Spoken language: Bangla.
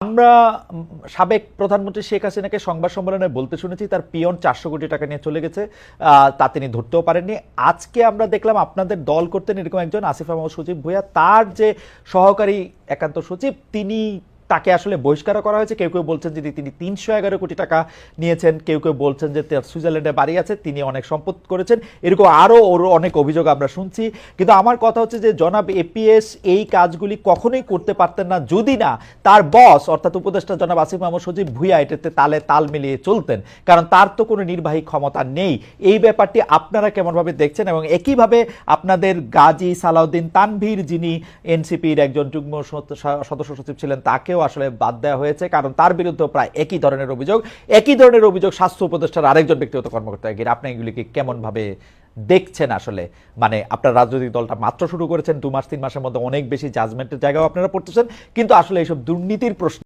আমরা সাবেক প্রধানমন্ত্রী শেখ হাসিনাকে সংবাদ সম্মেলনে বলতে শুনেছি তার পিয়ন 400 কোটি টাকা নিয়ে চলে গেছে, তা তিনি ধরতেও পারেননি। আজকে আমরা দেখলাম আপনাদের দল করতেন এরকম একজন আসিফ মাহমুদ সজীব ভুঁইয়া, তার যে সহকারী একান্ত সচিব তিনি তাকে আসলে বহিষ্কার করা হয়েছে। কেউ কেউ বলছেন যে তিনি 311 কোটি টাকা নিয়েছেন, কেউ কেউ বলছেন যে সুইজারল্যান্ডে বাড়ি আছে, তিনি অনেক সম্পদ করেছেন, এরকম আরও ওর অনেক অভিযোগ আমরা শুনছি। কিন্তু আমার কথা হচ্ছে যে জনাব এপিএস এই কাজগুলি কখনোই করতে পারতেন না যদি না তার বস অর্থাৎ উপদেষ্টা জনাব আসিফ মাহমুদ সজীব ভুঁইয়া এটাতে তাল মিলিয়ে চলতেন, কারণ তার তো কোনো নির্বাহী ক্ষমতা নেই। এই ব্যাপারটি আপনারা কেমনভাবে দেখছেন? এবং একইভাবে আপনাদের গাজী সালাউদ্দিন তানভীর, যিনি এনসিপির একজন যুগ্ম সদস্য সচিব ছিলেন, তাকেও আসলে বাদ দেওয়া হয়েছে, কারণ তার বিরুদ্ধে প্রায় একই ধরনের অভিযোগ স্বাস্থ্য উপদেষ্টার আরেকজন ব্যক্তিগত কর্মকর্তা গিয়ে। আপনি এগুলিকে কেমন ভাবে দেখছেন? আসলে মানে আপনার রাজনৈতিক দলটা মাত্র শুরু করেছেন, 2 মাস 3 মাসের মধ্যে অনেক বেশি জাজমেন্টের জায়গাও আপনারা পড়তেছেন, কিন্তু আসলে এইসব দুর্নীতির প্রশ্ন